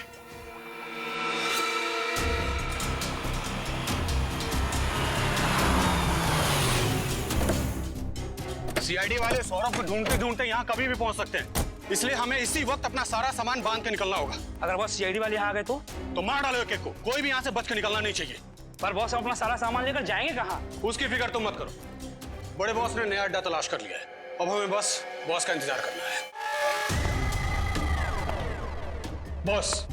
सीआईडी वाले सौरभ को ढूंढते ढूंढते यहाँ कभी भी पहुंच सकते हैं, इसलिए हमें इसी वक्त अपना सारा सामान बांध के निकलना होगा। अगर बॉस सीआईडी वाले यहाँ आ गए तो मार डालो एक एक को, कोई भी यहाँ से बच के निकलना नहीं चाहिए। पर बॉस हम अपना सारा सामान लेकर जाएंगे कहाँ? उसकी फिक्र तुम मत करो, बड़े बॉस ने नया अड्डा तलाश कर लिया है। अब हमें बस बॉस का इंतजार करना है। बॉस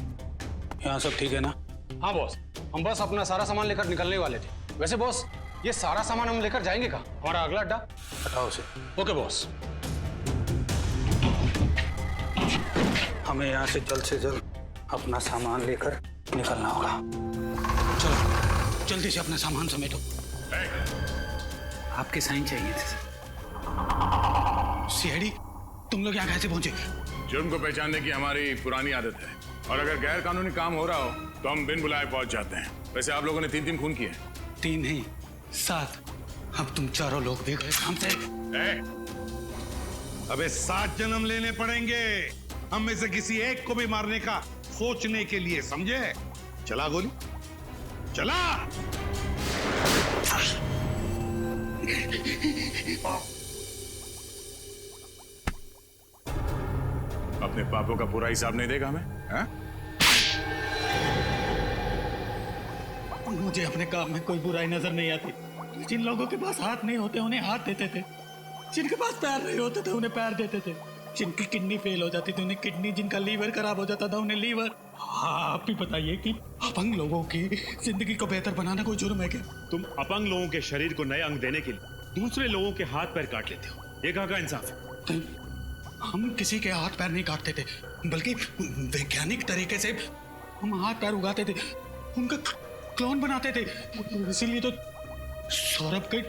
यहाँ सब ठीक है ना? हाँ बॉस, हम बस अपना सारा सामान लेकर निकलने वाले थे। वैसे बॉस, ये सारा सामान हम लेकर जाएंगे कहाँ? हमारा अगला अड्डा? हटाओ उसे। Okay boss. हमें यहाँ से जल्द अपना सामान लेकर निकलना होगा। चलो जल्दी से अपना सामान समेटो। आपके साइन चाहिए थे। सीआईडी, तुम लोग यहाँ कैसे पहुंचे? जुर्म को पहचानने की हमारी पुरानी आदत है, और अगर गैर कानूनी काम हो रहा हो तो हम बिन बुलाए पहुंच जाते हैं। वैसे आप लोगों ने 3 खून किए। 3 नहीं 7। अब तुम चारों लोग भी गए काम से। अबे 7 जन्म लेने पड़ेंगे हम में से किसी एक को भी मारने का सोचने के लिए, समझे? चला गोली, चला। अपने पापों का पूरा हिसाब नहीं देगा हमें? हा? मुझे अपने काम में कोई बुराई नजर नहीं आती। जिन लोगों के पास हाथ नहीं होते उन्हें हाथ देते थे, जिनके पास पैर नहीं होते थे उन्हें पैर देते थे, जिनकी किडनी फेल हो जाती थी उन्हें किडनी, जिनका लीवर खराब हो जाता था उन्हें लीवर। आप भी बताइए कि अपंग लोगों की जिंदगी को बेहतर बनाना कोई जुर्म है क्या? तुम अपंग लोगों के शरीर को नए अंग देने के लिए दूसरे लोगों के हाथ पैर काट लेते हो, ये कहाँ का इंसाफ है? हम किसी के हाथ पैर नहीं काटते थे, बल्कि वैज्ञानिक तरीके से हम हाथ पैर उगाते थे, उनका क्लोन बनाते थे। इसीलिए तो सौरभ के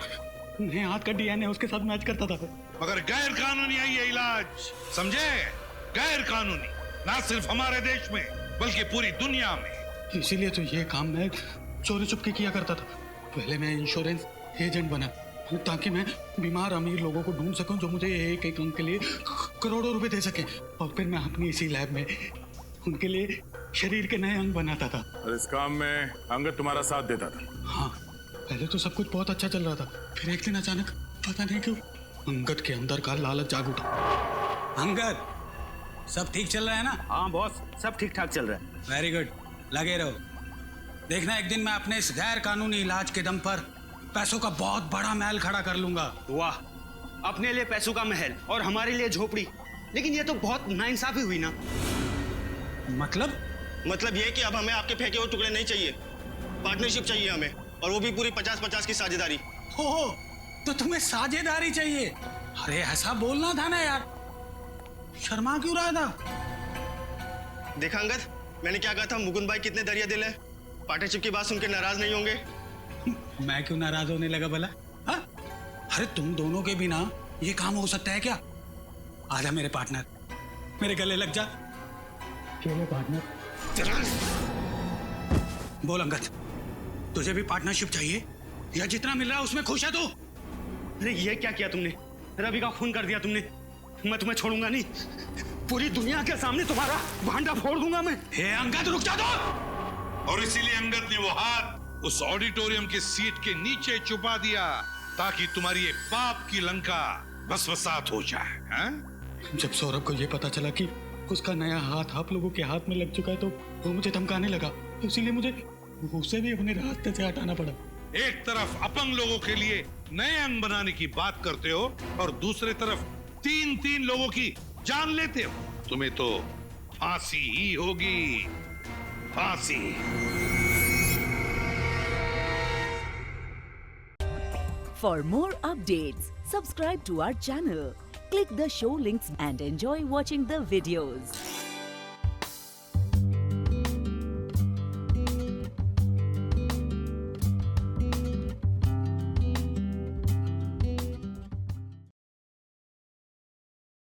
नए हाथ का डीएनए उसके साथ मैच करता था। मगर गैर कानूनी है ये इलाज, समझे? गैर कानूनी, ना सिर्फ हमारे देश में बल्कि पूरी दुनिया में। इसीलिए तो ये काम मैं चोरी चुपके किया करता था। पहले मैं इंश्योरेंस एजेंट बना ताकि मैं बीमार अमीर लोगों को ढूंढ सकूं जो मुझे एक अंग के लिए करोड़ों रुपए दे सके, और फिर मैं अपनी इसी लैब में उनके लिए शरीर के नए अंग बनाता था। और इस काम में अंगद तुम्हारा साथ देता था? हाँ, पहले तो सब कुछ बहुत अच्छा चल रहा था, फिर एक दिन अचानक पता नहीं क्यों अंगद के अंदर का लालच जाग उठा। अंगद, सब ठीक चल रहा है ना? हाँ बॉस, सब ठीक ठाक चल रहा है। वेरी गुड, लगे रहो। देखना एक दिन मैं अपने इस गैर कानूनी इलाज के दम पर पैसों का बहुत बड़ा महल खड़ा कर लूंगा। वाह, अपने लिए पैसों का महल और हमारे लिए झोपड़ी। लेकिन ये तो बहुत नाइंसाफी हुई ना। मतलब ये कि अब हमें आपके फेंके हुए टुकड़े नहीं चाहिए, पार्टनरशिप चाहिए हमें, और वो भी पूरी 50-50 की साझेदारी। हो, तो तुम्हें साझेदारी चाहिए? अरे ऐसा बोलना था ना यार, शर्मा क्यों रहा था? देखा अंगद, मैंने क्या कहा था? मुकुंद भाई कितने दरिया दिल है। पार्टनरशिप की बात सुन के नाराज नहीं होंगे? मैं क्यों नाराज होने लगा भला? हाँ? अरे तुम दोनों के बिना ये काम हो सकता है क्या? आजा मेरे पार्टनर, मेरे गले लग जा। चलो पार्टनर। बोल अंगद, तुझे भी पार्टनरशिप चाहिए या जितना मिल रहा है उसमें खुश है तू? अरे ये क्या किया तुमने? रवि का खून कर दिया तुमने। मैं तुम्हें छोड़ूंगा नहीं, पूरी दुनिया के सामने तुम्हारा भांडा फोड़ दूंगा मैं। हे अंगद, रुक जा दो। और इसीलिए अंगद ने वो हाथ उस ऑडिटोरियम के सीट के नीचे छुपा दिया ताकि तुम्हारी ये पाप की लंका भस्मसात हो जाए। हैं? जब सौरभ को ये पता चला कि उसका नया हाथ आप लोगों के हाथ में लग चुका है तो वो मुझे धमकाने लगा, इसीलिए मुझे उसे भी अपने रास्ते से हटाना पड़ा। एक तरफ अपंग लोगों के लिए नए अंग बनाने की बात करते हो और दूसरी तरफ 3 लोगों की जान लेते हो। तुम्हें तो फांसी ही होगी, फांसी। For more updates, subscribe to our channel, click the show links and enjoy watching the videos.